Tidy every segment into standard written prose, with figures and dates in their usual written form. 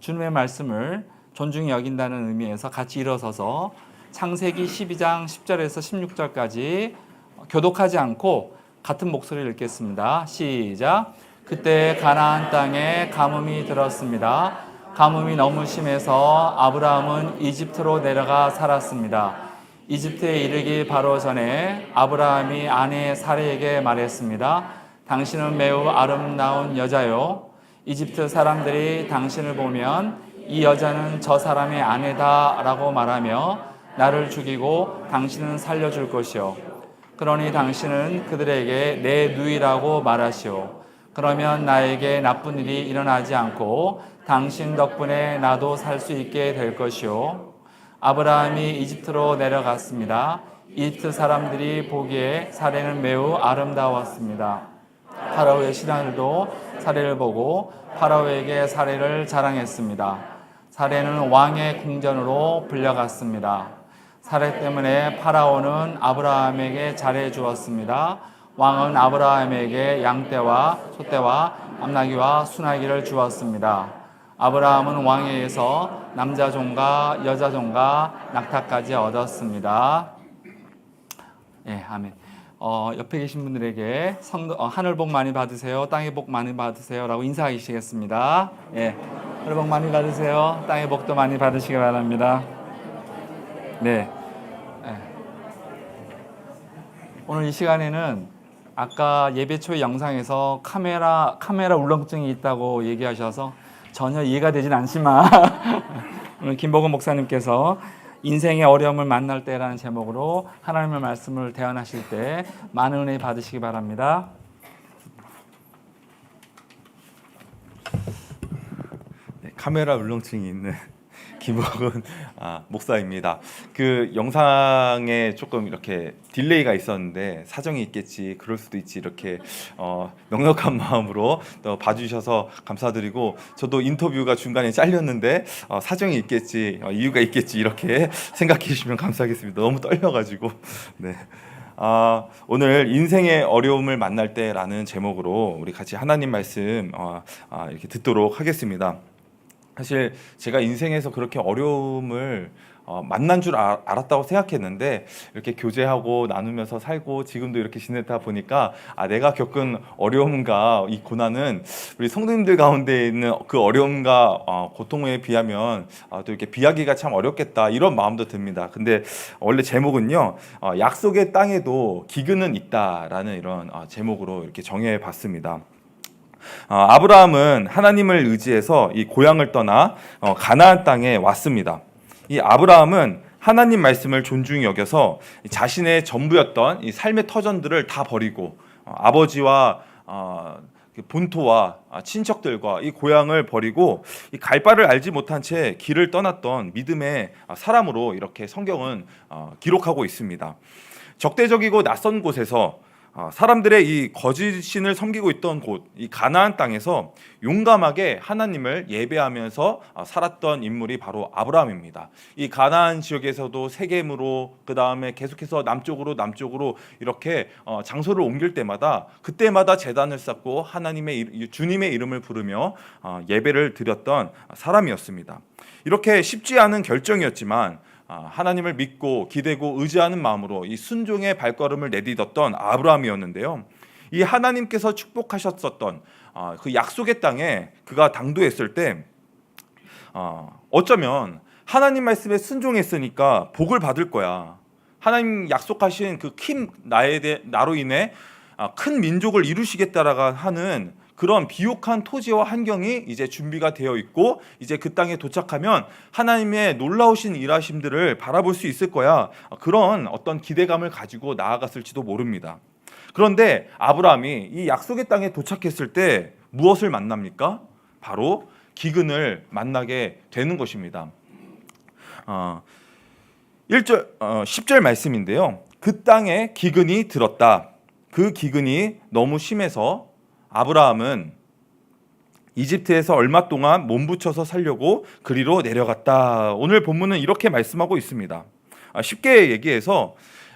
주님의 말씀을 존중히 여긴다는 의미에서 같이 일어서서 창세기 12장 10절에서 16절까지 교독하지 않고 같은 목소리를 읽겠습니다. 시작. 그때 가나안 땅에 가뭄이 들었습니다. 가뭄이 너무 심해서 아브라함은 이집트로 내려가 살았습니다. 이집트에 이르기 바로 전에 아브라함이 아내 사레에게 말했습니다. 당신은 매우 아름다운 여자요. 이집트 사람들이 당신을 보면 이 여자는 저 사람의 아내다 라고 말하며 나를 죽이고 당신은 살려줄 것이요. 그러니 당신은 그들에게 내 누이라고 말하시오. 그러면 나에게 나쁜 일이 일어나지 않고 당신 덕분에 나도 살 수 있게 될 것이요. 아브라함이 이집트로 내려갔습니다. 이집트 사람들이 보기에 사레는 매우 아름다웠습니다. 파라오의 신하들도 사레를 보고 파라오에게 사레를 자랑했습니다. 사레는 왕의 궁전으로 불려갔습니다. 사레 때문에 파라오는 아브라함에게 잘해 주었습니다. 왕은 아브라함에게 양떼와 소떼와 암나귀와 순하기를 주었습니다. 아브라함은 왕에게서 남자 종과 여자 종과 낙타까지 얻었습니다. 예, 아멘. 옆에 계신 분들에게 하늘 복 많이 받으세요. 땅의 복 많이 받으세요라고 인사하시겠습니다. 예, 하늘 복 많이 받으세요. 땅의 복도 많이 받으시기 바랍니다. 네. 예. 오늘 이 시간에는 아까 예배 초의 영상에서 카메라 울렁증이 있다고 얘기하셔서 전혀 이해가 되진 않지만 오늘 김복은 목사님께서 인생의 어려움을 만날 때라는 제목으로 하나님의 말씀을 대언하실 때 많은 은혜 받으시기 바랍니다. 네, 카메라 울렁증이 있는 김복은 목사입니다. 그 영상에 조금 이렇게 딜레이가 있었는데 사정이 있겠지, 그럴 수도 있지, 이렇게 넉넉한 마음으로 또 봐주셔서 감사드리고, 저도 인터뷰가 중간에 잘렸는데 사정이 있겠지, 이유가 있겠지, 이렇게 생각해 주시면 감사하겠습니다. 너무 떨려가지고. 네. 오늘 인생의 어려움을 만날 때라는 제목으로 우리 같이 하나님 말씀 이렇게 듣도록 하겠습니다. 사실 제가 인생에서 그렇게 어려움을 만난 줄 알았다고 생각했는데, 이렇게 교제하고 나누면서 살고 지금도 이렇게 지내다 보니까 내가 겪은 어려움과 이 고난은 우리 성도님들 가운데 있는 그 어려움과 고통에 비하면 또 이렇게 비하기가 참 어렵겠다, 이런 마음도 듭니다. 근데 원래 제목은요, 약속의 땅에도 기근은 있다라는 이런 제목으로 이렇게 정해 봤습니다. 아브라함은 하나님을 의지해서 이 고향을 떠나 가나안 땅에 왔습니다. 이 아브라함은 하나님 말씀을 존중히 여겨서 자신의 전부였던 이 삶의 터전들을 다 버리고 아버지와 본토와 친척들과 이 고향을 버리고 이 갈 바를 알지 못한 채 길을 떠났던 믿음의 사람으로 이렇게 성경은 기록하고 있습니다. 적대적이고 낯선 곳에서 사람들의 이 거짓신을 섬기고 있던 곳, 이 가나안 땅에서 용감하게 하나님을 예배하면서 살았던 인물이 바로 아브라함입니다. 이 가나안 지역에서도 세겜으로, 그 다음에 계속해서 남쪽으로 이렇게 장소를 옮길 때마다 그때마다 제단을 쌓고 주님의 이름을 부르며 예배를 드렸던 사람이었습니다. 이렇게 쉽지 않은 결정이었지만 하나님을 믿고 기대고 의지하는 마음으로 이 순종의 발걸음을 내딛었던 아브라함이었는데요. 이 하나님께서 축복하셨었던 그 약속의 땅에 그가 당도했을 때 어쩌면 하나님 말씀에 순종했으니까 복을 받을 거야, 하나님 약속하신 그 큰 나로 인해 큰 민족을 이루시겠다라고 하는 그런 비옥한 토지와 환경이 이제 준비가 되어 있고, 이제 그 땅에 도착하면 하나님의 놀라우신 일하심들을 바라볼 수 있을 거야, 그런 어떤 기대감을 가지고 나아갔을지도 모릅니다. 그런데 아브라함이 이 약속의 땅에 도착했을 때 무엇을 만납니까? 바로 기근을 만나게 되는 것입니다. 10절 말씀인데요. 그 땅에 기근이 들었다. 그 기근이 너무 심해서 아브라함은 이집트에서 얼마 동안 몸부쳐서 살려고 그리로 내려갔다. 오늘 본문은 이렇게 말씀하고 있습니다. 쉽게 얘기해서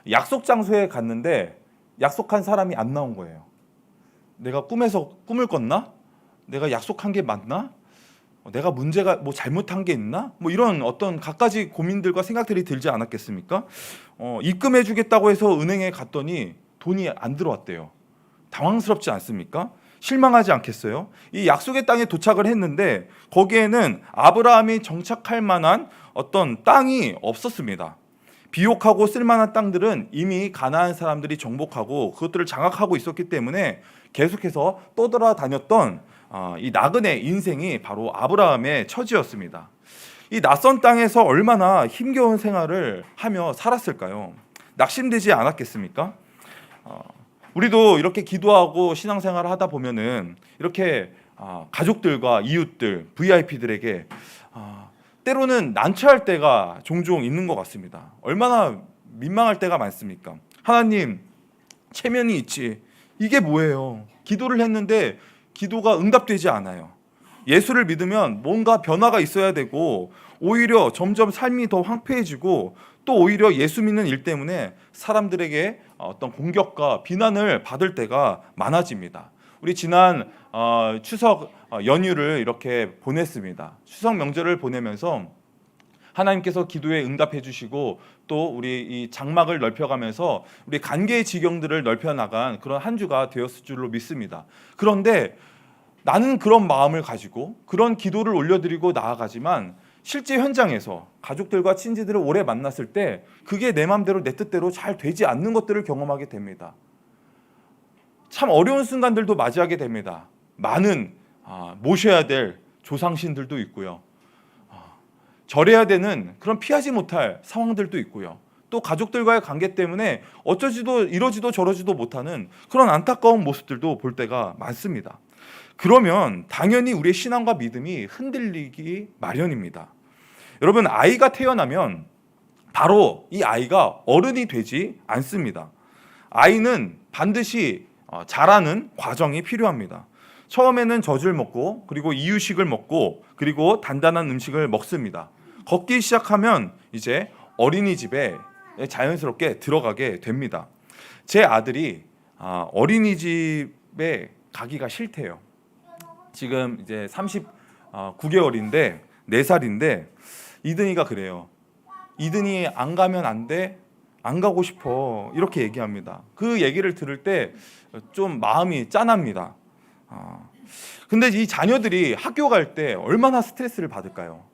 약속 장소에 갔는데 약속한 사람이 안 나온 거예요. 내가 꿈에서 꿈을 꿨나? 내가 약속한 게 맞나? 내가 문제가 뭐 잘못한 게 있나? 뭐 이런 어떤 갖가지 고민들과 생각들이 들지 않았겠습니까? 입금해 주겠다고 해서 은행에 갔더니 돈이 안 들어왔대요. 당황스럽지 않습니까? 실망하지 않겠어요? 이 약속의 땅에 도착을 했는데 거기에는 아브라함이 정착할 만한 어떤 땅이 없었습니다. 비옥하고 쓸만한 땅들은 이미 가나안 사람들이 정복하고 그것들을 장악하고 있었기 때문에 계속해서 떠돌아다녔던 이 나그네 인생이 바로 아브라함의 처지였습니다. 이 낯선 땅에서 얼마나 힘겨운 생활을 하며 살았을까요? 낙심되지 않았겠습니까? 우리도 이렇게 기도하고 신앙생활을 하다 보면은 이렇게 가족들과 이웃들, VIP들에게 때로는 난처할 때가 종종 있는 것 같습니다. 얼마나 민망할 때가 많습니까? 하나님, 체면이 있지. 이게 뭐예요? 기도를 했는데 기도가 응답되지 않아요. 예수를 믿으면 뭔가 변화가 있어야 되고 오히려 점점 삶이 더 황폐해지고 또 오히려 예수 믿는 일 때문에 사람들에게 어떤 공격과 비난을 받을 때가 많아집니다. 우리 지난 추석 연휴를 이렇게 보냈습니다. 추석 명절을 보내면서 하나님께서 기도에 응답해 주시고 또 우리 이 장막을 넓혀가면서 우리 관계의 지경들을 넓혀나간 그런 한 주가 되었을 줄로 믿습니다. 그런데 나는 그런 마음을 가지고 그런 기도를 올려드리고 나아가지만 실제 현장에서 가족들과 친지들을 오래 만났을 때 그게 내 마음대로 내 뜻대로 잘 되지 않는 것들을 경험하게 됩니다. 참 어려운 순간들도 맞이하게 됩니다. 많은 모셔야 될 조상신들도 있고요. 절해야 되는 그런 피하지 못할 상황들도 있고요. 또 가족들과의 관계 때문에 어쩌지도 이러지도 저러지도 못하는 그런 안타까운 모습들도 볼 때가 많습니다. 그러면 당연히 우리의 신앙과 믿음이 흔들리기 마련입니다. 여러분, 아이가 태어나면 바로 이 아이가 어른이 되지 않습니다. 아이는 반드시 자라는 과정이 필요합니다. 처음에는 젖을 먹고 그리고 이유식을 먹고 그리고 단단한 음식을 먹습니다. 걷기 시작하면 이제 어린이집에 자연스럽게 들어가게 됩니다. 제 아들이 어린이집에 가기가 싫대요. 지금 이제 39개월인데 4살인데 이든이가 그래요. 이든이 안 가면 안 돼? 안 가고 싶어. 이렇게 얘기합니다. 그 얘기를 들을 때 좀 마음이 짠합니다. 근데 이 자녀들이 학교 갈 때 얼마나 스트레스를 받을까요?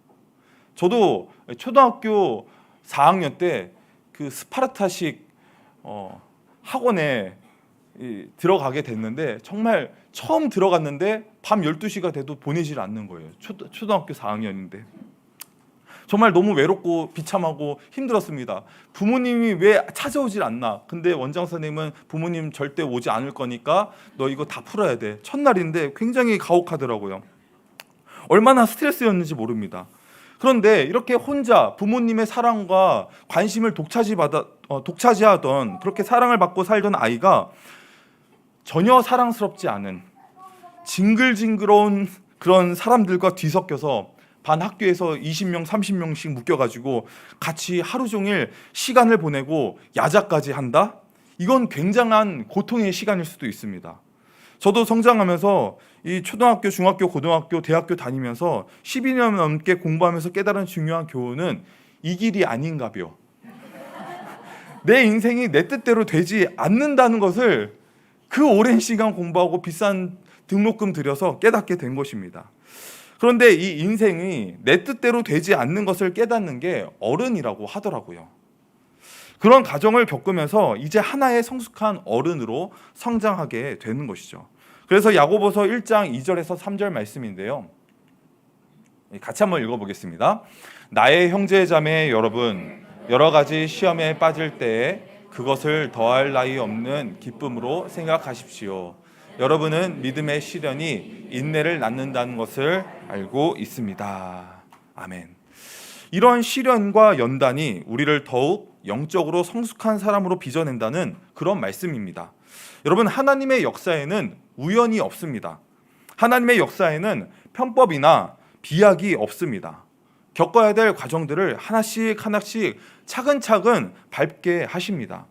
저도 초등학교 4학년 때 그 스파르타식 학원에 들어가게 됐는데 정말 처음 들어갔는데 밤 12시가 돼도 보내질 않는 거예요. 초등학교 4학년인데. 정말 너무 외롭고 비참하고 힘들었습니다. 부모님이 왜 찾아오질 않나? 근데 원장 선생님은 부모님 절대 오지 않을 거니까 너 이거 다 풀어야 돼. 첫날인데 굉장히 가혹하더라고요. 얼마나 스트레스였는지 모릅니다. 그런데 이렇게 혼자 부모님의 사랑과 관심을 독차지하던 그렇게 사랑을 받고 살던 아이가 전혀 사랑스럽지 않은 징글징글한 그런 사람들과 뒤섞여서 반 학교에서 20명, 30명씩 묶여가지고 같이 하루 종일 시간을 보내고 야자까지 한다? 이건 굉장한 고통의 시간일 수도 있습니다. 저도 성장하면서 이 초등학교, 중학교, 고등학교, 대학교 다니면서 12년 넘게 공부하면서 깨달은 중요한 교훈은 이 길이 아닌가벼. 내 인생이 내 뜻대로 되지 않는다는 것을 그 오랜 시간 공부하고 비싼 등록금 들여서 깨닫게 된 것입니다. 그런데 이 인생이 내 뜻대로 되지 않는 것을 깨닫는 게 어른이라고 하더라고요. 그런 과정을 겪으면서 이제 하나의 성숙한 어른으로 성장하게 되는 것이죠. 그래서 야고보서 1장 2절에서 3절 말씀인데요. 같이 한번 읽어보겠습니다. 나의 형제 자매 여러분, 여러 가지 시험에 빠질 때에 그것을 더할 나위 없는 기쁨으로 생각하십시오. 여러분은 믿음의 시련이 인내를 낳는다는 것을 알고 있습니다. 아멘. 이런 시련과 연단이 우리를 더욱 영적으로 성숙한 사람으로 빚어낸다는 그런 말씀입니다. 여러분, 하나님의 역사에는 우연이 없습니다. 하나님의 역사에는 편법이나 비약이 없습니다. 겪어야 될 과정들을 하나씩 하나씩 차근차근 밟게 하십니다.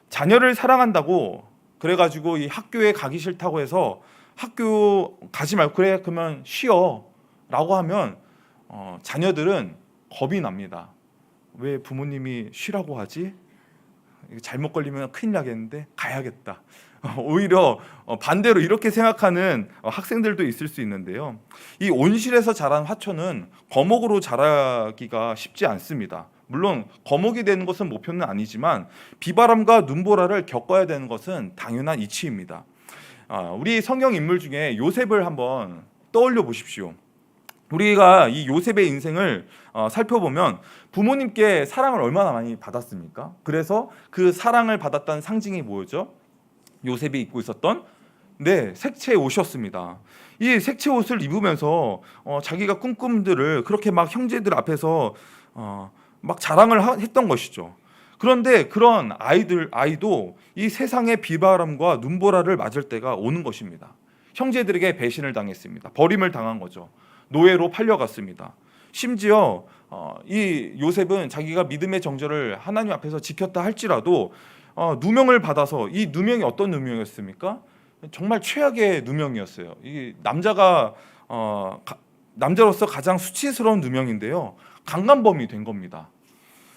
자녀를 사랑한다고 그래가지고 이 학교에 가기 싫다고 해서 학교 가지 말고 그래 그러면 쉬어. 라고 하면 자녀들은 겁이 납니다. 왜 부모님이 쉬라고 하지? 잘못 걸리면 큰일 나겠는데 가야겠다. 오히려 반대로 이렇게 생각하는 학생들도 있을 수 있는데요. 이 온실에서 자란 화초는 거목으로 자라기가 쉽지 않습니다. 물론 거목이 되는 것은 목표는 아니지만 비바람과 눈보라를 겪어야 되는 것은 당연한 이치입니다. 우리 성경 인물 중에 요셉을 한번 떠올려 보십시오. 우리가 이 요셉의 인생을 살펴보면 부모님께 사랑을 얼마나 많이 받았습니까? 그래서 그 사랑을 받았다는 상징이 뭐죠? 요셉이 입고 있었던 색채 옷이었습니다. 이 색채 옷을 입으면서 자기가 꿈꿈들을 그렇게 막 형제들 앞에서 막 자랑을 했던 것이죠. 그런데 그런 아이도 이 세상의 비바람과 눈보라를 맞을 때가 오는 것입니다. 형제들에게 배신을 당했습니다. 버림을 당한 거죠. 노예로 팔려갔습니다. 심지어 이 요셉은 자기가 믿음의 정절을 하나님 앞에서 지켰다 할지라도 누명을 받아서, 이 누명이 어떤 누명이었습니까? 정말 최악의 누명이었어요. 이 남자로서 가장 수치스러운 누명인데요. 강간범이 된 겁니다.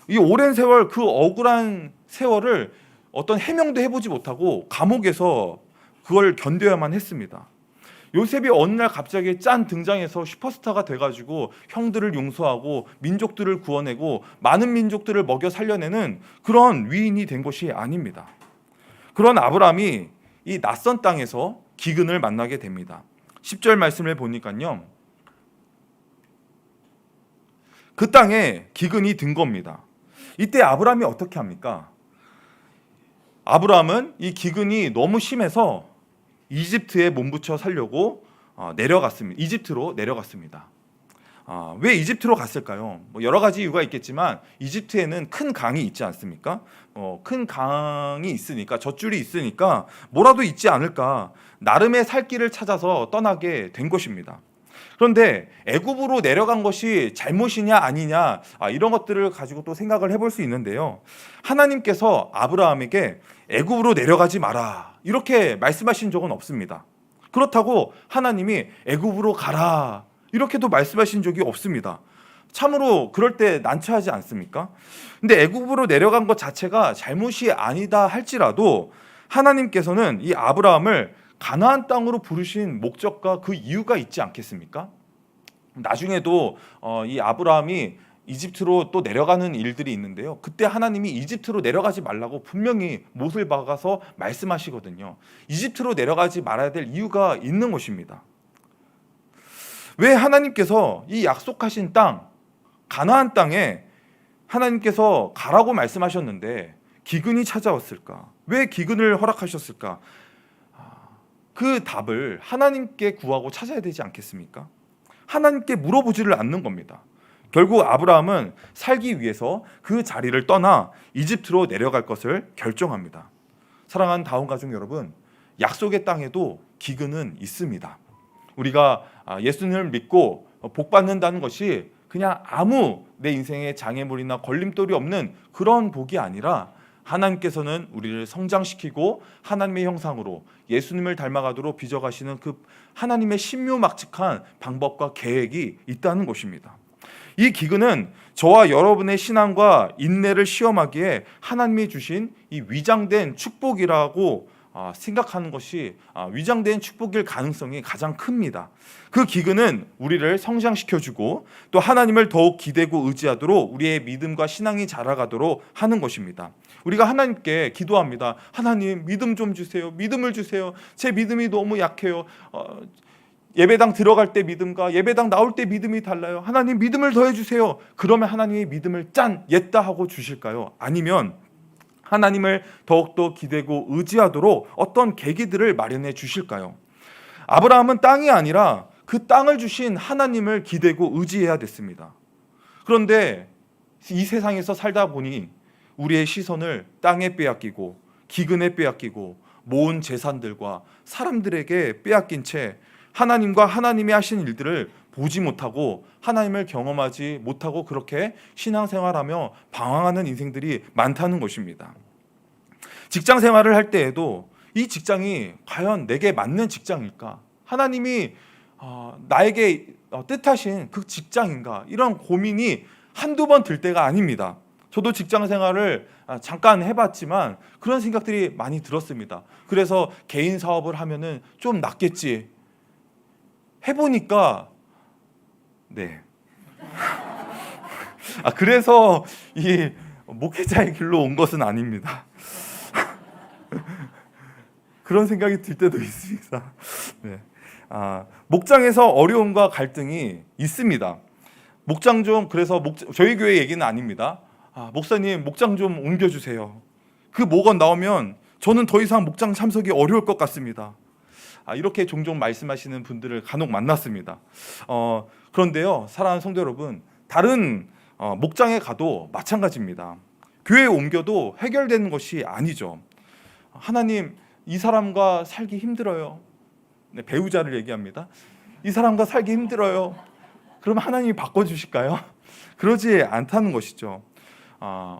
이 오랜 세월, 그 억울한 세월을 어떤 해명도 해보지 못하고 감옥에서 그걸 견뎌야만 했습니다. 요셉이 어느 날 갑자기 짠 등장해서 슈퍼스타가 돼가지고 형들을 용서하고 민족들을 구원내고 많은 민족들을 먹여 살려내는 그런 위인이 된 것이 아닙니다. 그런 아브라함이 이 낯선 땅에서 기근을 만나게 됩니다. 10절 말씀을 보니까요, 그 땅에 기근이 든 겁니다. 이때 아브라함이 어떻게 합니까? 아브라함은 이 기근이 너무 심해서 이집트에 몸부쳐 살려고 내려갔습니다. 이집트로 내려갔습니다. 왜 이집트로 갔을까요? 여러 가지 이유가 있겠지만 이집트에는 큰 강이 있지 않습니까? 큰 강이 있으니까, 젖줄이 있으니까 뭐라도 있지 않을까, 나름의 살 길을 찾아서 떠나게 된 것입니다. 그런데 애굽으로 내려간 것이 잘못이냐 아니냐, 이런 것들을 가지고 또 생각을 해볼 수 있는데요. 하나님께서 아브라함에게 애굽으로 내려가지 마라 이렇게 말씀하신 적은 없습니다. 그렇다고 하나님이 애굽으로 가라 이렇게도 말씀하신 적이 없습니다. 참으로 그럴 때 난처하지 않습니까? 근데 애굽으로 내려간 것 자체가 잘못이 아니다 할지라도 하나님께서는 이 아브라함을 가나안 땅으로 부르신 목적과 그 이유가 있지 않겠습니까? 나중에도 이 아브라함이 이집트로 또 내려가는 일들이 있는데요. 그때 하나님이 이집트로 내려가지 말라고 분명히 못을 박아서 말씀하시거든요. 이집트로 내려가지 말아야 될 이유가 있는 것입니다. 왜 하나님께서 이 약속하신 땅, 가나안 땅에 하나님께서 가라고 말씀하셨는데 기근이 찾아왔을까? 왜 기근을 허락하셨을까? 그 답을 하나님께 구하고 찾아야 되지 않겠습니까? 하나님께 물어보지를 않는 겁니다. 결국 아브라함은 살기 위해서 그 자리를 떠나 이집트로 내려갈 것을 결정합니다. 사랑하는 다운 가족 여러분, 약속의 땅에도 기근은 있습니다. 우리가 예수님을 믿고 복 받는다는 것이 그냥 아무 내 인생의 장애물이나 걸림돌이 없는 그런 복이 아니라 하나님께서는 우리를 성장시키고 하나님의 형상으로 예수님을 닮아가도록 빚어가시는 그 하나님의 신묘막측한 방법과 계획이 있다는 것입니다. 이 기근은 저와 여러분의 신앙과 인내를 시험하기에 하나님이 주신 이 위장된 축복이라고 생각하는 것이 위장된 축복일 가능성이 가장 큽니다. 그 기근은 우리를 성장시켜주고 또 하나님을 더욱 기대고 의지하도록 우리의 믿음과 신앙이 자라가도록 하는 것입니다. 우리가 하나님께 기도합니다. 하나님, 믿음 좀 주세요. 믿음을 주세요. 제 믿음이 너무 약해요. 예배당 들어갈 때 믿음과 예배당 나올 때 믿음이 달라요. 하나님, 믿음을 더해 주세요. 그러면 하나님의 믿음을 옡! 하고 주실까요? 아니면 하나님을 더욱더 기대고 의지하도록 어떤 계기들을 마련해 주실까요? 아브라함은 땅이 아니라 그 땅을 주신 하나님을 기대고 의지해야 됐습니다. 그런데 이 세상에서 살다 보니 우리의 시선을 땅에 빼앗기고 기근에 빼앗기고 모은 재산들과 사람들에게 빼앗긴 채 하나님과 하나님이 하신 일들을 보지 못하고 하나님을 경험하지 못하고 그렇게 신앙생활하며 방황하는 인생들이 많다는 것입니다. 직장 생활을 할 때에도 이 직장이 과연 내게 맞는 직장일까? 하나님이 나에게 뜻하신 그 직장인가, 이런 고민이 한두 번 들 때가 아닙니다. 저도 직장 생활을 잠깐 해봤지만 그런 생각들이 많이 들었습니다. 그래서 개인 사업을 하면은 좀 낫겠지 해보니까 그래서 이 목회자의 길로 온 것은 아닙니다. 그런 생각이 들 때도 있습니다. 목장에서 어려움과 갈등이 있습니다. 목장 좀, 그래서 저희 교회 얘기는 아닙니다. 목사님 목장 좀 옮겨주세요. 그 목원 나오면 저는 더 이상 목장 참석이 어려울 것 같습니다. 이렇게 종종 말씀하시는 분들을 간혹 만났습니다. 그런데요, 사랑하는 성도 여러분, 다른 목장에 가도 마찬가지입니다. 교회에 옮겨도 해결되는 것이 아니죠. 하나님, 이 사람과 살기 힘들어요. 배우자를 얘기합니다. 이 사람과 살기 힘들어요. 그럼 하나님이 바꿔주실까요? 그러지 않다는 것이죠.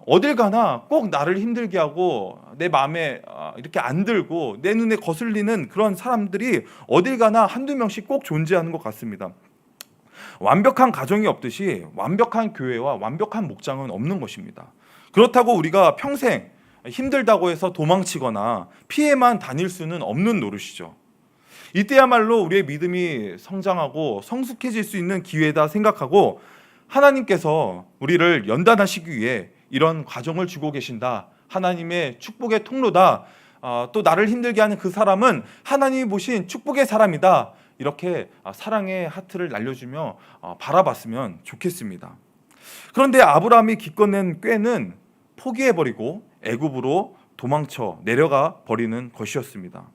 어딜 가나 꼭 나를 힘들게 하고 내 마음에 이렇게 안 들고 내 눈에 거슬리는 그런 사람들이 어딜 가나 한두 명씩 꼭 존재하는 것 같습니다. 완벽한 가정이 없듯이 완벽한 교회와 완벽한 목장은 없는 것입니다. 그렇다고 우리가 평생 힘들다고 해서 도망치거나 피해만 다닐 수는 없는 노릇이죠. 이때야말로 우리의 믿음이 성장하고 성숙해질 수 있는 기회다 생각하고 하나님께서 우리를 연단하시기 위해 이런 과정을 주고 계신다. 하나님의 축복의 통로다. 또 나를 힘들게 하는 그 사람은 하나님이 보신 축복의 사람이다. 이렇게 사랑의 하트를 날려주며 바라봤으면 좋겠습니다. 그런데 아브라함이 기껏낸 꾀는 포기해버리고 애굽으로 도망쳐 내려가 버리는 것이었습니다.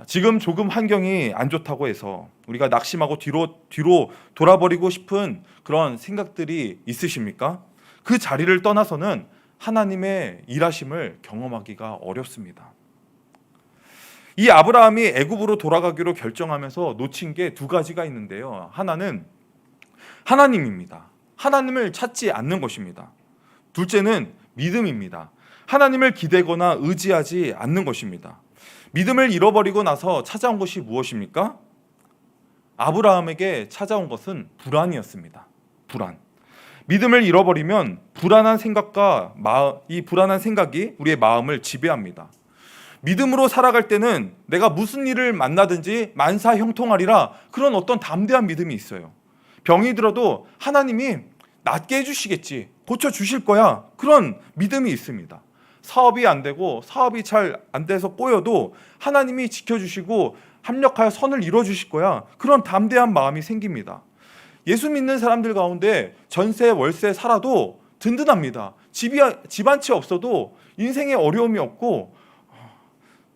지금 조금 환경이 안 좋다고 해서 우리가 낙심하고 뒤로 돌아버리고 싶은 그런 생각들이 있으십니까? 그 자리를 떠나서는 하나님의 일하심을 경험하기가 어렵습니다. 이 아브라함이 애굽으로 돌아가기로 결정하면서 놓친 게 두 가지가 있는데요. 하나는 하나님입니다. 하나님을 찾지 않는 것입니다. 둘째는 믿음입니다. 하나님을 기대거나 의지하지 않는 것입니다. 믿음을 잃어버리고 나서 찾아온 것이 무엇입니까? 아브라함에게 찾아온 것은 불안이었습니다. 불안. 믿음을 잃어버리면 불안한 생각이 우리의 마음을 지배합니다. 믿음으로 살아갈 때는 내가 무슨 일을 만나든지 만사형통하리라, 그런 어떤 담대한 믿음이 있어요. 병이 들어도 하나님이 낫게 해주시겠지, 고쳐주실 거야, 그런 믿음이 있습니다. 사업이 안 되고 사업이 잘 안 돼서 꼬여도 하나님이 지켜주시고 합력하여 선을 이뤄주실 거야, 그런 담대한 마음이 생깁니다. 예수 믿는 사람들 가운데 전세 월세 살아도 든든합니다. 집 한 채 없어도 인생에 어려움이 없고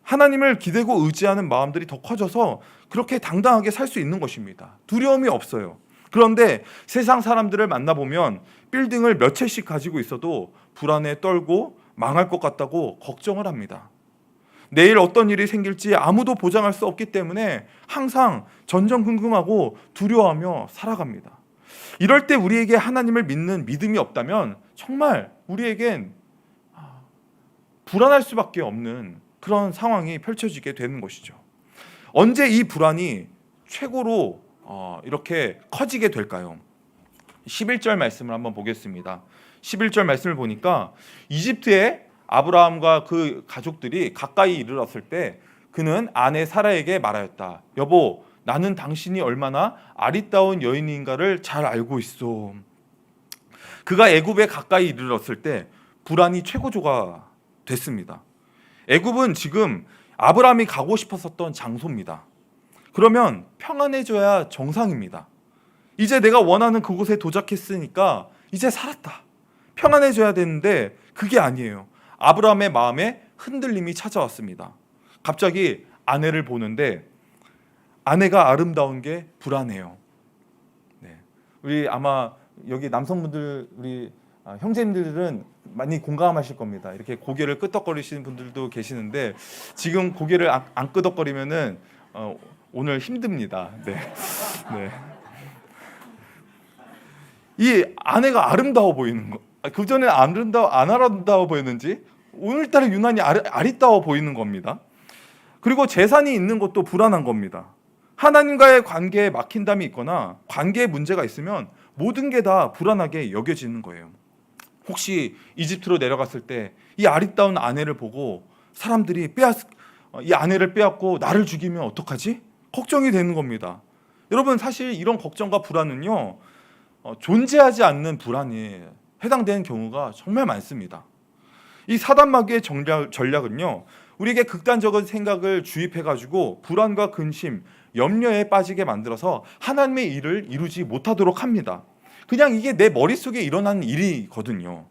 하나님을 기대고 의지하는 마음들이 더 커져서 그렇게 당당하게 살 수 있는 것입니다. 두려움이 없어요. 그런데 세상 사람들을 만나보면 빌딩을 몇 채씩 가지고 있어도 불안에 떨고 망할 것 같다고 걱정을 합니다. 내일 어떤 일이 생길지 아무도 보장할 수 없기 때문에 항상 전전긍긍하고 두려워하며 살아갑니다. 이럴 때 우리에게 하나님을 믿는 믿음이 없다면 정말 우리에겐 불안할 수밖에 없는 그런 상황이 펼쳐지게 되는 것이죠. 언제 이 불안이 최고로 이렇게 커지게 될까요? 11절 말씀을 한번 보겠습니다. 11절 말씀을 보니까 이집트에 아브라함과 그 가족들이 가까이 이르렀을 때 그는 아내 사라에게 말하였다. 여보, 나는 당신이 얼마나 아리따운 여인인가를 잘 알고 있어. 그가 애굽에 가까이 이르렀을 때 불안이 최고조가 됐습니다. 애굽은 지금 아브라함이 가고 싶었었던 장소입니다. 그러면 평안해져야 정상입니다. 이제 내가 원하는 그곳에 도착했으니까 이제 살았다, 평안해져야 되는데 그게 아니에요. 아브라함의 마음에 흔들림이 찾아왔습니다. 갑자기 아내를 보는데 아내가 아름다운 게 불안해요. 우리 아마 여기 남성분들, 우리 형제님들은 많이 공감하실 겁니다. 이렇게 고개를 끄덕거리시는 분들도 계시는데 지금 고개를 안 끄덕거리면은 오늘 힘듭니다. 이 아내가 아름다워 보이는 거, 그 전에 안 아름다워 보였는지 오늘따라 유난히 아리따워 보이는 겁니다. 그리고 재산이 있는 것도 불안한 겁니다. 하나님과의 관계에 막힌담이 있거나 관계에 문제가 있으면 모든 게 다 불안하게 여겨지는 거예요. 혹시 이집트로 내려갔을 때 이 아리따운 아내를 보고 사람들이 이 아내를 빼앗고 나를 죽이면 어떡하지? 걱정이 되는 겁니다. 여러분, 사실 이런 걱정과 불안은요, 존재하지 않는 불안에 해당되는 경우가 정말 많습니다. 이 사단마귀의 전략은요, 우리에게 극단적인 생각을 주입해가지고 불안과 근심, 염려에 빠지게 만들어서 하나님의 일을 이루지 못하도록 합니다. 그냥 이게 내 머릿속에 일어나는 일이거든요.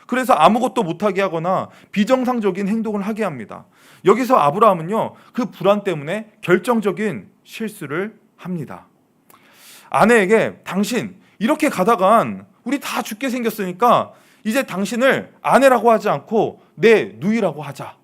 그래서 아무것도 못하게 하거나 비정상적인 행동을 하게 합니다. 여기서 아브라함은요, 그 불안 때문에 결정적인 실수를 합니다. 아내에게 당신 이렇게 가다간 우리 다 죽게 생겼으니까 이제 당신을 아내라고 하지 않고 내 누이라고 하자.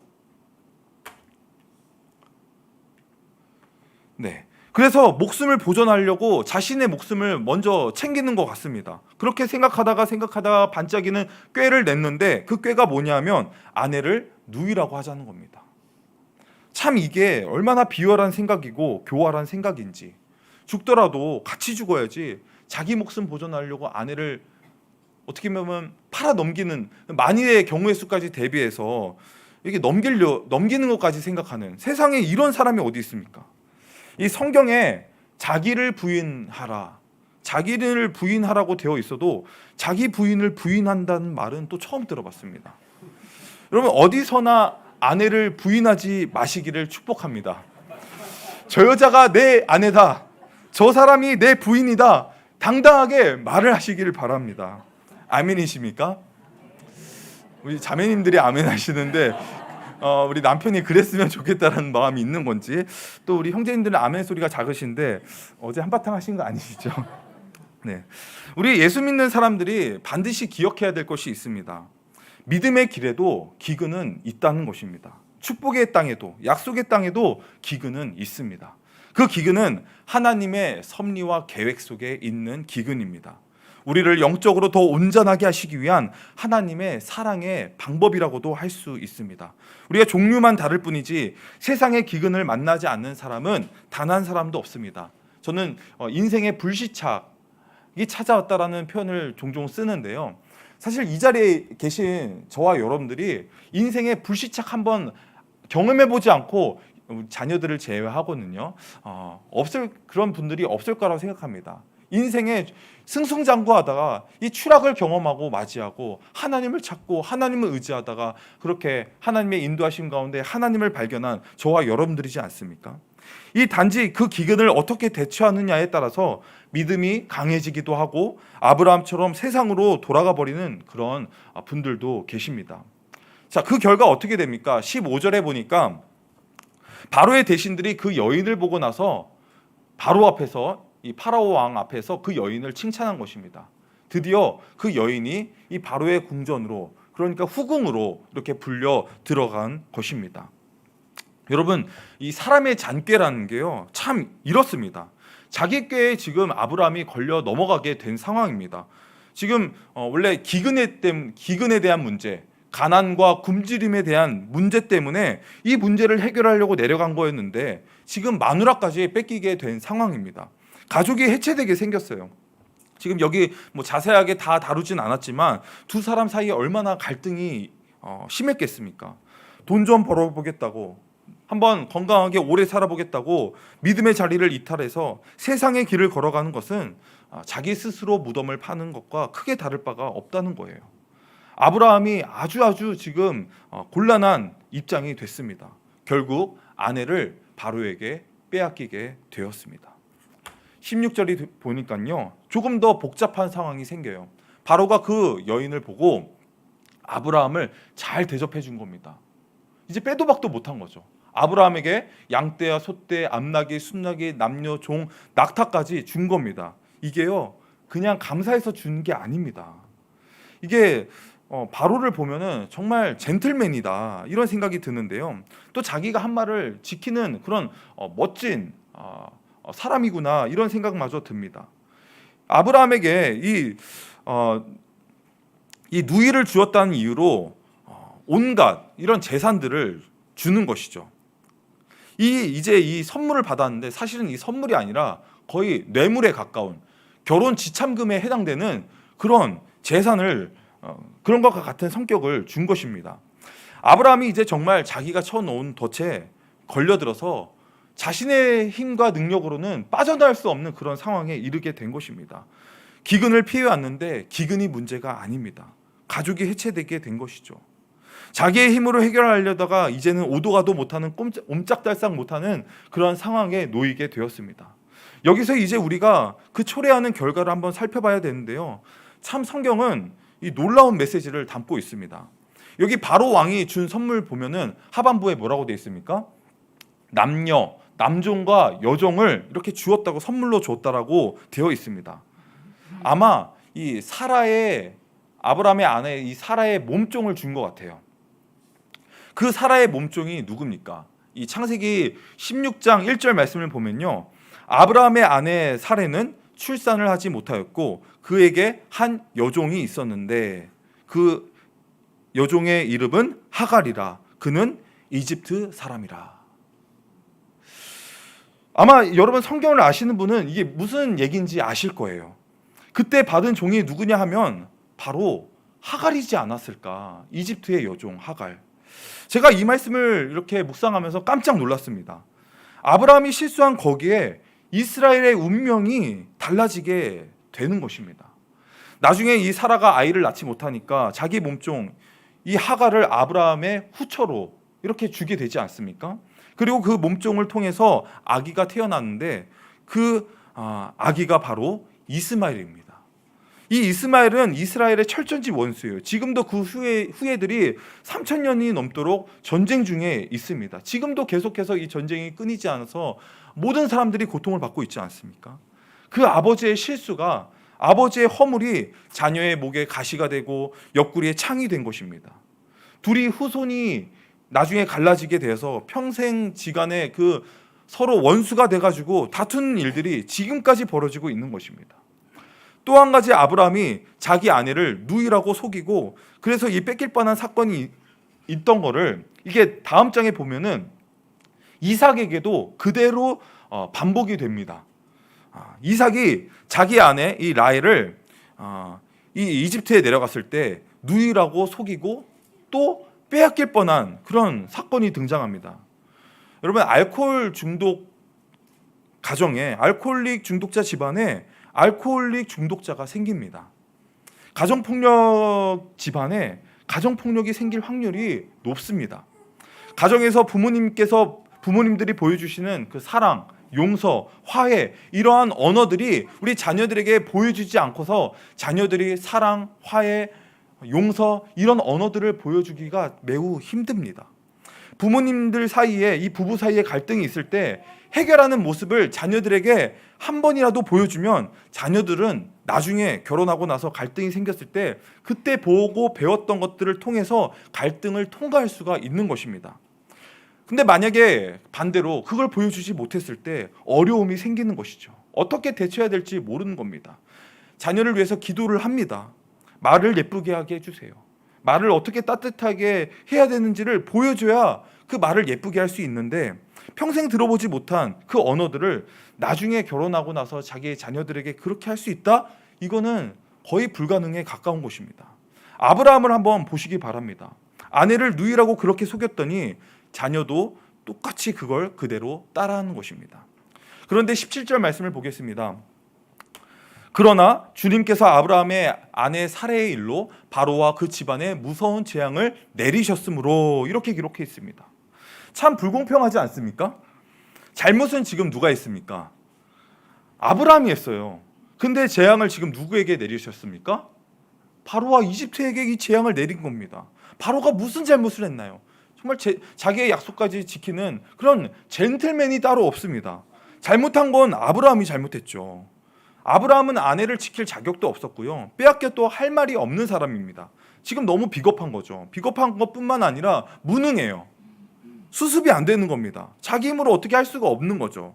네. 그래서 목숨을 보존하려고 자신의 목숨을 먼저 챙기는 것 같습니다. 그렇게 생각하다가 반짝이는 꾀를 냈는데 그 꾀가 뭐냐면 아내를 누이라고 하자는 겁니다. 참 이게 얼마나 비열한 생각이고 교활한 생각인지. 죽더라도 같이 죽어야지 자기 목숨 보존하려고 아내를 어떻게 보면 팔아 넘기는 만일의 경우의 수까지 대비해서 이게 넘기는 것까지 생각하는 세상에 이런 사람이 어디 있습니까? 이 성경에 자기를 부인하라고 되어 있어도 자기 부인을 부인한다는 말은 또 처음 들어봤습니다. 여러분, 어디서나 아내를 부인하지 마시기를 축복합니다. 저 여자가 내 아내다, 저 사람이 내 부인이다, 당당하게 말을 하시기를 바랍니다. 아멘이십니까? 우리 자매님들이 아멘 하시는데 우리 남편이 그랬으면 좋겠다라는 마음이 있는 건지, 또 우리 형제님들은 아멘 소리가 작으신데 어제 한바탕 하신 거 아니시죠? 네, 우리 예수 믿는 사람들이 반드시 기억해야 될 것이 있습니다. 믿음의 길에도 기근은 있다는 것입니다. 축복의 땅에도, 약속의 땅에도 기근은 있습니다. 그 기근은 하나님의 섭리와 계획 속에 있는 기근입니다. 우리를 영적으로 더 온전하게 하시기 위한 하나님의 사랑의 방법이라고도 할 수 있습니다. 우리가 종류만 다를 뿐이지 세상의 기근을 만나지 않는 사람은 단 한 사람도 없습니다. 저는 인생의 불시착이 찾아왔다라는 표현을 종종 쓰는데요. 사실 이 자리에 계신 저와 여러분들이 인생의 불시착 한번 경험해보지 않고 자녀들을 제외하고는요, 그런 분들이 없을 거라고 생각합니다. 인생에 승승장구하다가 이 추락을 경험하고 맞이하고 하나님을 찾고 하나님을 의지하다가 그렇게 하나님의 인도하심 가운데 하나님을 발견한 저와 여러분들이지 않습니까? 이 단지 그 기근을 어떻게 대처하느냐에 따라서 믿음이 강해지기도 하고 아브라함처럼 세상으로 돌아가 버리는 그런 분들도 계십니다. 자, 그 결과 어떻게 됩니까? 15절에 보니까 바로의 대신들이 그 여인을 보고 나서 바로 앞에서 이 파라오 왕 앞에서 그 여인을 칭찬한 것입니다. 드디어 그 여인이 이 바로의 궁전으로, 그러니까 후궁으로 이렇게 불려 들어간 것입니다. 여러분, 이 사람의 잔꾀라는 게요, 참 이렇습니다. 자기 꾀에 지금 아브라함이 걸려 넘어가게 된 상황입니다. 지금 원래 기근에 대한 문제, 가난과 굶주림에 대한 문제 때문에 이 문제를 해결하려고 내려간 거였는데 지금 마누라까지 뺏기게 된 상황입니다. 가족이 해체되게 생겼어요. 지금 여기 뭐 자세하게 다 다루진 않았지만 두 사람 사이에 얼마나 갈등이 심했겠습니까? 돈 좀 벌어보겠다고, 한번 건강하게 오래 살아보겠다고 믿음의 자리를 이탈해서 세상의 길을 걸어가는 것은 자기 스스로 무덤을 파는 것과 크게 다를 바가 없다는 거예요. 아브라함이 아주 지금 곤란한 입장이 됐습니다. 결국 아내를 바로에게 빼앗기게 되었습니다. 16절이 보니까요, 조금 더 복잡한 상황이 생겨요. 바로가 그 여인을 보고 아브라함을 잘 대접해 준 겁니다. 이제 빼도 박도 못한 거죠. 아브라함에게 양떼와 소떼, 암나귀, 순나귀, 남녀, 종, 낙타까지 준 겁니다. 이게요, 그냥 감사해서 준 게 아닙니다. 이게 바로를 보면은 정말 젠틀맨이다, 이런 생각이 드는데요. 또 자기가 한 말을 지키는 그런 멋진 사람이구나, 이런 생각마저 듭니다. 아브라함에게 이 누이를 주었다는 이유로 온갖 이런 재산들을 주는 것이죠. 이제 이 선물을 받았는데 사실은 이 선물이 아니라 거의 뇌물에 가까운 결혼 지참금에 해당되는 그런 재산을 그런 것과 같은 성격을 준 것입니다. 아브라함이 이제 정말 자기가 쳐놓은 덫에 걸려들어서 자신의 힘과 능력으로는 빠져나갈 수 없는 그런 상황에 이르게 된 것입니다. 기근을 피해왔는데 기근이 문제가 아닙니다. 가족이 해체되게 된 것이죠. 자기의 힘으로 해결하려다가 이제는 오도 가도 못하는 옴짝달싹 못하는 그런 상황에 놓이게 되었습니다. 여기서 이제 우리가 그 초래하는 결과를 한번 살펴봐야 되는데요. 참 성경은 이 놀라운 메시지를 담고 있습니다. 여기 바로 왕이 준 선물 보면은 하반부에 뭐라고 되어 있습니까? 남종과 여종을 이렇게 주었다고, 선물로 줬다라고 되어 있습니다. 아마 이 사라의, 아브라함의 아내 이 사라의 몸종을 준 것 같아요. 그 사라의 몸종이 누굽니까? 이 창세기 16장 1절 말씀을 보면요, 아브라함의 아내 사라는 출산을 하지 못하였고 그에게 한 여종이 있었는데 그 여종의 이름은 하갈이라. 그는 이집트 사람이라. 아마 여러분 성경을 아시는 분은 이게 무슨 얘기인지 아실 거예요. 그때 받은 종이 누구냐 하면 바로 하갈이지 않았을까. 이집트의 여종 하갈. 제가 이 말씀을 이렇게 묵상하면서 깜짝 놀랐습니다. 아브라함이 실수한 거기에 이스라엘의 운명이 달라지게 되는 것입니다. 나중에 이 사라가 아이를 낳지 못하니까 자기 몸종 이 하갈을 아브라함의 후처로 이렇게 주게 되지 않습니까? 그리고 그 몸종을 통해서 아기가 태어났는데 그 아기가 바로 이스마엘입니다. 이 이스마엘은 이스라엘의 철전지 원수예요. 지금도 그 후예들이 3,000년이 넘도록 전쟁 중에 있습니다. 지금도 계속해서 이 전쟁이 끊이지 않아서 모든 사람들이 고통을 받고 있지 않습니까? 그 아버지의 실수가, 아버지의 허물이 자녀의 목에 가시가 되고 옆구리에 창이 된 것입니다. 둘이 후손이 나중에 갈라지게 돼서 평생 지간에 그 서로 원수가 돼가지고 다투는 일들이 지금까지 벌어지고 있는 것입니다. 또 한 가지, 아브라함이 자기 아내를 누이라고 속이고 그래서 이 뺏길 뻔한 사건이 있던 거를 이게 다음 장에 보면은 이삭에게도 그대로 반복이 됩니다. 이삭이 자기 아내 이 라헬을 이 이집트에 내려갔을 때 누이라고 속이고 또 빼앗길 뻔한 그런 사건이 등장합니다. 여러분, 알코올 중독 가정에, 알코올릭 중독자 집안에 알코올릭 중독자가 생깁니다. 가정폭력 집안에 가정폭력이 생길 확률이 높습니다. 가정에서 부모님들이 보여주시는 그 사랑, 용서, 화해, 이러한 언어들이 우리 자녀들에게 보여주지 않고서 자녀들이 사랑, 화해, 용서 이런 언어들을 보여주기가 매우 힘듭니다. 부모님들 사이에, 이 부부 사이에 갈등이 있을 때 해결하는 모습을 자녀들에게 한 번이라도 보여주면 자녀들은 나중에 결혼하고 나서 갈등이 생겼을 때 그때 보고 배웠던 것들을 통해서 갈등을 통과할 수가 있는 것입니다. 근데 만약에 반대로 그걸 보여주지 못했을 때 어려움이 생기는 것이죠. 어떻게 대처해야 될지 모르는 겁니다. 자녀를 위해서 기도를 합니다. 말을 예쁘게 하게 해주세요. 말을 어떻게 따뜻하게 해야 되는지를 보여줘야 그 말을 예쁘게 할 수 있는데 평생 들어보지 못한 그 언어들을 나중에 결혼하고 나서 자기의 자녀들에게 그렇게 할 수 있다? 이거는 거의 불가능에 가까운 것입니다. 아브라함을 한번 보시기 바랍니다. 아내를 누이라고 그렇게 속였더니 자녀도 똑같이 그걸 그대로 따라하는 것입니다. 그런데 17절 말씀을 보겠습니다. 그러나 주님께서 아브라함의 아내 사레의 일로 바로와 그 집안에 무서운 재앙을 내리셨으므로, 이렇게 기록해 있습니다. 참 불공평하지 않습니까? 잘못은 지금 누가 했습니까? 아브라함이 했어요. 근데 재앙을 지금 누구에게 내리셨습니까? 바로와 이집트에게 이 재앙을 내린 겁니다. 바로가 무슨 잘못을 했나요? 정말 자기의 약속까지 지키는 그런 젠틀맨이 따로 없습니다. 잘못한 건 아브라함이 잘못했죠. 아브라함은 아내를 지킬 자격도 없었고요. 빼앗겨 또 할 말이 없는 사람입니다. 지금 너무 비겁한 거죠. 비겁한 것뿐만 아니라 무능해요. 수습이 안 되는 겁니다. 자기 힘으로 어떻게 할 수가 없는 거죠.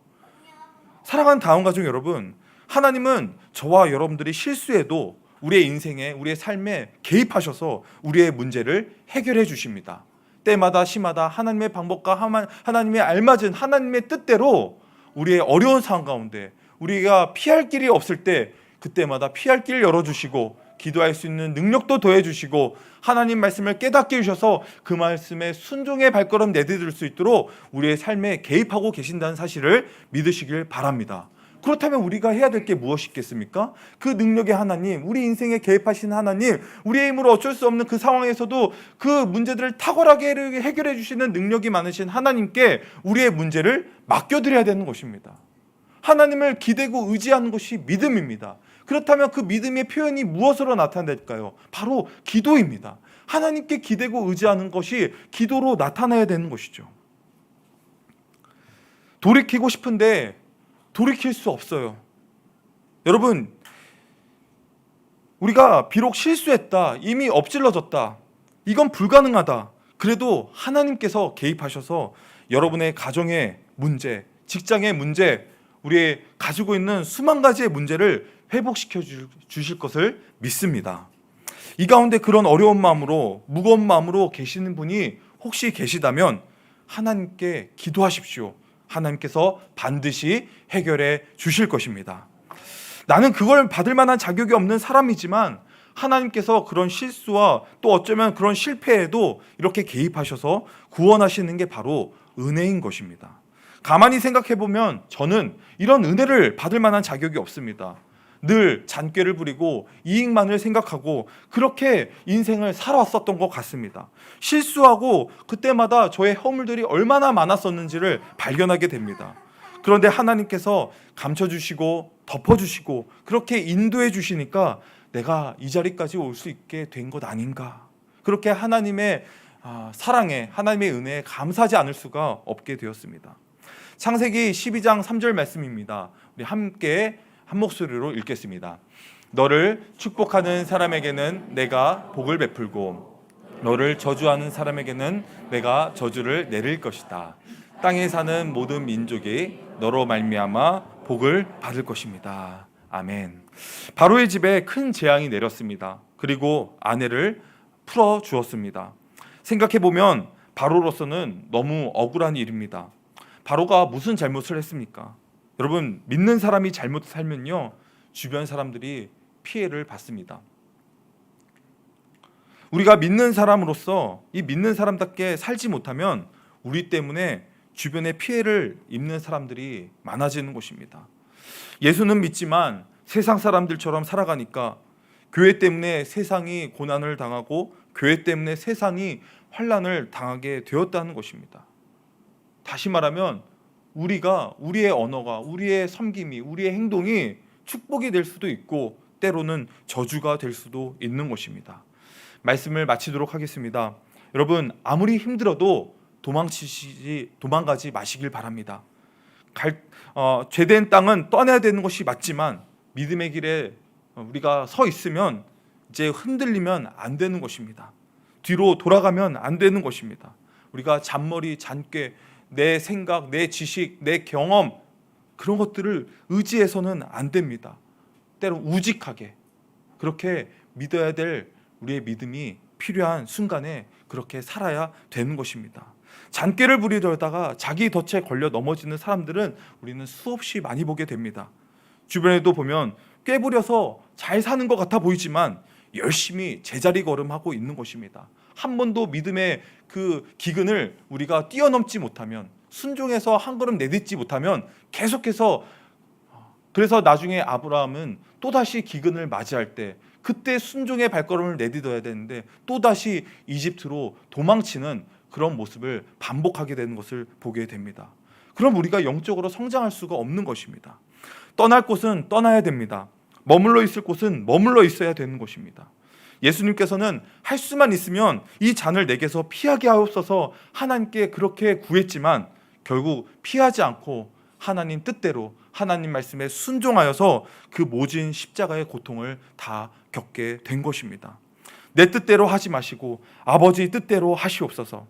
사랑하는 다음가족 여러분, 하나님은 저와 여러분들이 실수해도 우리의 인생에, 우리의 삶에 개입하셔서 우리의 문제를 해결해 주십니다. 때마다 시마다 하나님의 방법과 하나님의 알맞은 하나님의 뜻대로 우리의 어려운 상황 가운데 우리가 피할 길이 없을 때 그때마다 피할 길을 열어주시고 기도할 수 있는 능력도 더해주시고 하나님 말씀을 깨닫게 해주셔서 그 말씀에 순종의 발걸음 내디딜 수 있도록 우리의 삶에 개입하고 계신다는 사실을 믿으시길 바랍니다. 그렇다면 우리가 해야 될 게 무엇이 있겠습니까? 그 능력의 하나님, 우리 인생에 개입하신 하나님, 우리의 힘으로 어쩔 수 없는 그 상황에서도 그 문제들을 탁월하게 해결해 주시는 능력이 많으신 하나님께 우리의 문제를 맡겨드려야 되는 것입니다. 하나님을 기대고 의지하는 것이 믿음입니다. 그렇다면 그 믿음의 표현이 무엇으로 나타날까요? 바로 기도입니다. 하나님께 기대고 의지하는 것이 기도로 나타나야 되는 것이죠. 돌이키고 싶은데 돌이킬 수 없어요. 여러분, 우리가 비록 실수했다, 이미 엎질러졌다, 이건 불가능하다. 그래도 하나님께서 개입하셔서 여러분의 가정의 문제, 직장의 문제, 우리의 가지고 있는 수만 가지의 문제를 회복시켜 주실 것을 믿습니다. 이 가운데 그런 어려운 마음으로, 무거운 마음으로 계시는 분이 혹시 계시다면 하나님께 기도하십시오. 하나님께서 반드시 해결해 주실 것입니다. 나는 그걸 받을 만한 자격이 없는 사람이지만 하나님께서 그런 실수와 또 어쩌면 그런 실패에도 이렇게 개입하셔서 구원하시는 게 바로 은혜인 것입니다. 가만히 생각해 보면 저는 이런 은혜를 받을 만한 자격이 없습니다. 늘 잔꾀를 부리고 이익만을 생각하고 그렇게 인생을 살아왔었던 것 같습니다. 실수하고 그때마다 저의 허물들이 얼마나 많았었는지를 발견하게 됩니다. 그런데 하나님께서 감춰주시고 덮어주시고 그렇게 인도해 주시니까 내가 이 자리까지 올 수 있게 된 것 아닌가. 그렇게 하나님의 사랑에, 하나님의 은혜에 감사하지 않을 수가 없게 되었습니다. 창세기 12장 3절 말씀입니다. 우리 함께 한 목소리로 읽겠습니다. 너를 축복하는 사람에게는 내가 복을 베풀고 너를 저주하는 사람에게는 내가 저주를 내릴 것이다. 땅에 사는 모든 민족이 너로 말미암아 복을 받을 것입니다. 아멘. 바로의 집에 큰 재앙이 내렸습니다. 그리고 아내를 풀어 주었습니다. 생각해 보면 바로로서는 너무 억울한 일입니다. 바로가 무슨 잘못을 했습니까? 여러분, 믿는 사람이 잘못 살면요, 주변 사람들이 피해를 받습니다. 우리가 믿는 사람으로서 이 믿는 사람답게 살지 못하면 우리 때문에 주변에 피해를 입는 사람들이 많아지는 것입니다. 예수는 믿지만 세상 사람들처럼 살아가니까 교회 때문에 세상이 고난을 당하고 교회 때문에 세상이 환난을 당하게 되었다는 것입니다. 다시 말하면 우리가 우리의 언어가 우리의 섬김이 우리의 행동이 축복이 될 수도 있고 때로는 저주가 될 수도 있는 것입니다. 말씀을 마치도록 하겠습니다. 여러분, 아무리 힘들어도 도망가지 마시길 바랍니다. 죄된 땅은 떠나야 되는 것이 맞지만 믿음의 길에 우리가 서 있으면 이제 흔들리면 안 되는 것입니다. 뒤로 돌아가면 안 되는 것입니다. 우리가 잔머리, 잔꾀, 내 생각, 내 지식, 내 경험 그런 것들을 의지해서는 안 됩니다. 때로 우직하게 그렇게 믿어야 될 우리의 믿음이 필요한 순간에 그렇게 살아야 되는 것입니다. 잔꾀를 부리려다가 자기 덫에 걸려 넘어지는 사람들은 우리는 수없이 많이 보게 됩니다. 주변에도 보면 꾀부려서 잘 사는 것 같아 보이지만 열심히 제자리 걸음하고 있는 것입니다. 한 번도 믿음의 그 기근을 우리가 뛰어넘지 못하면, 순종해서 한 걸음 내딛지 못하면 계속해서, 그래서 나중에 아브라함은 또다시 기근을 맞이할 때 그때 순종의 발걸음을 내딛어야 되는데 또다시 이집트로 도망치는 그런 모습을 반복하게 되는 것을 보게 됩니다. 그럼 우리가 영적으로 성장할 수가 없는 것입니다. 떠날 곳은 떠나야 됩니다. 머물러 있을 곳은 머물러 있어야 되는 것입니다. 예수님께서는 할 수만 있으면 이 잔을 내게서 피하게 하옵소서 하나님께 그렇게 구했지만 결국 피하지 않고 하나님 뜻대로 하나님 말씀에 순종하여서 그 모진 십자가의 고통을 다 겪게 된 것입니다. 내 뜻대로 하지 마시고 아버지 뜻대로 하시옵소서.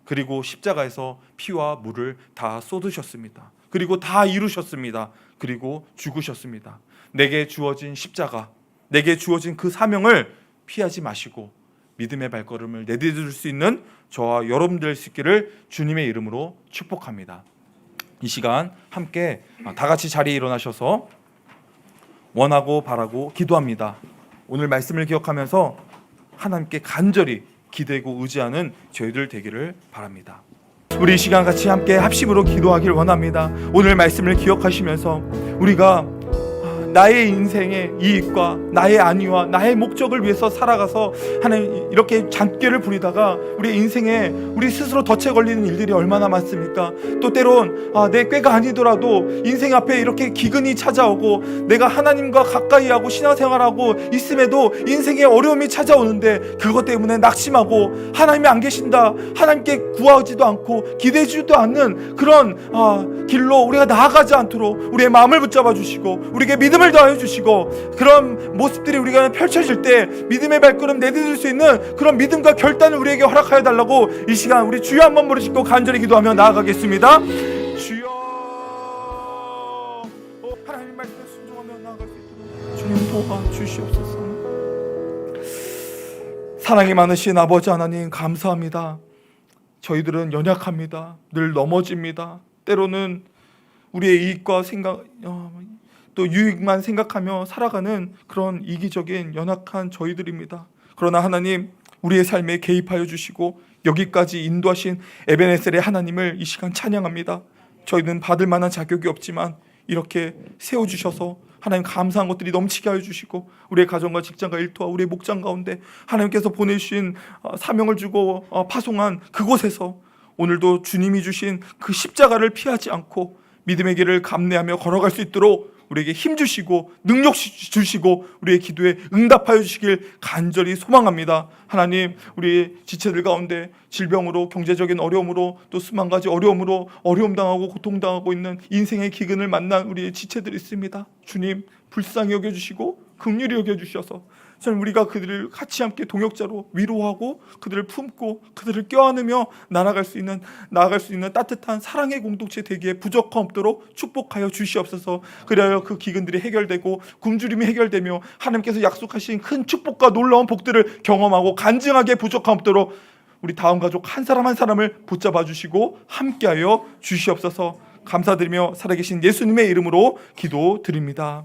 그리고 십자가에서 피와 물을 다 쏟으셨습니다. 그리고 다 이루셨습니다. 그리고 죽으셨습니다. 내게 주어진 십자가, 내게 주어진 그 사명을 피하지 마시고 믿음의 발걸음을 내디딜 수 있는 저와 여러분 될 수 있기를 주님의 이름으로 축복합니다. 이 시간 함께 다 같이 자리에 일어나셔서 원하고 바라고 기도합니다. 오늘 말씀을 기억하면서 하나님께 간절히 기대고 의지하는 저희들 되기를 바랍니다. 우리 이 시간 같이 함께 합심으로 기도하길 원합니다. 오늘 말씀을 기억하시면서 우리가 나의 인생의 이익과 나의 안위와 나의 목적을 위해서 살아가서 하나님 이렇게 잔꾀를 부리다가 우리 인생에 우리 스스로 덫에 걸리는 일들이 얼마나 많습니까? 또 때론 내 꾀가 아니더라도 인생 앞에 이렇게 기근이 찾아오고 내가 하나님과 가까이 하고 신앙생활하고 있음에도 인생에 어려움이 찾아오는데 그것 때문에 낙심하고 하나님이 안 계신다, 하나님께 구하지도 않고 기대지도 않는 그런 길로 우리가 나아가지 않도록 우리의 마음을 붙잡아 주시고 우리에게 믿음을 더하여 주시고 그런 모습들이 우리가 펼쳐질 때 믿음의 발걸음 내디딜 수 있는 그런 믿음과 결단을 우리에게 허락하여 달라고 이 시간 우리 주여 한번 부르시고 간절히 기도하며 나아가겠습니다. 주여, 하나님 말씀에 순종하며 나아갈 수 있도록 주님 도와주시옵소서. 사랑이 많으신 아버지 하나님 감사합니다. 저희들은 연약합니다. 늘 넘어집니다. 때로는 우리의 이익과 생각 또 유익만 생각하며 살아가는 그런 이기적인 연약한 저희들입니다. 그러나 하나님 우리의 삶에 개입하여 주시고 여기까지 인도하신 에베네셀의 하나님을 이 시간 찬양합니다. 저희는 받을 만한 자격이 없지만 이렇게 세워주셔서 하나님 감사한 것들이 넘치게 하여 주시고 우리의 가정과 직장과 일터와 우리의 목장 가운데 하나님께서 보내주신 사명을 주고 파송한 그곳에서 오늘도 주님이 주신 그 십자가를 피하지 않고 믿음의 길을 감내하며 걸어갈 수 있도록 우리에게 힘 주시고 능력 주시고 우리의 기도에 응답하여 주시길 간절히 소망합니다. 하나님 우리 지체들 가운데 질병으로 경제적인 어려움으로 또 수만 가지 어려움으로 어려움당하고 고통당하고 있는 인생의 기근을 만난 우리의 지체들이 있습니다. 주님 불쌍히 여겨주시고 긍휼히 여겨주셔서 저는 우리가 그들을 같이 함께 동역자로 위로하고 그들을 품고 그들을 껴안으며 나아갈 수 있는 따뜻한 사랑의 공동체 되기에 부족함 없도록 축복하여 주시옵소서. 그래야 그 기근들이 해결되고 굶주림이 해결되며 하나님께서 약속하신 큰 축복과 놀라운 복들을 경험하고 간증하게 부족함 없도록 우리 다음 가족 한 사람 한 사람을 붙잡아 주시고 함께하여 주시옵소서. 감사드리며 살아계신 예수님의 이름으로 기도드립니다.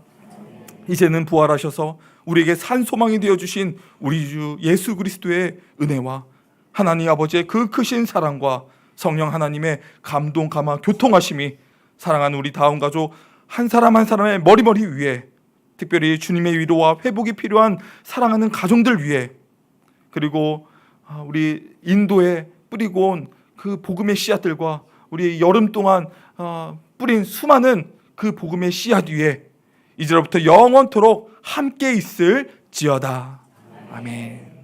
이제는 부활하셔서 우리에게 산 소망이 되어주신 우리 주 예수 그리스도의 은혜와 하나님 아버지의 그 크신 사랑과 성령 하나님의 감동 감화 교통하심이 사랑하는 우리 다음 가족 한 사람 한 사람의 머리머리 위에, 특별히 주님의 위로와 회복이 필요한 사랑하는 가정들 위에, 그리고 우리 인도에 뿌리고 온 그 복음의 씨앗들과 우리 여름 동안 뿌린 수많은 그 복음의 씨앗 위에 이제로부터 영원토록 함께 있을지어다. 아멘.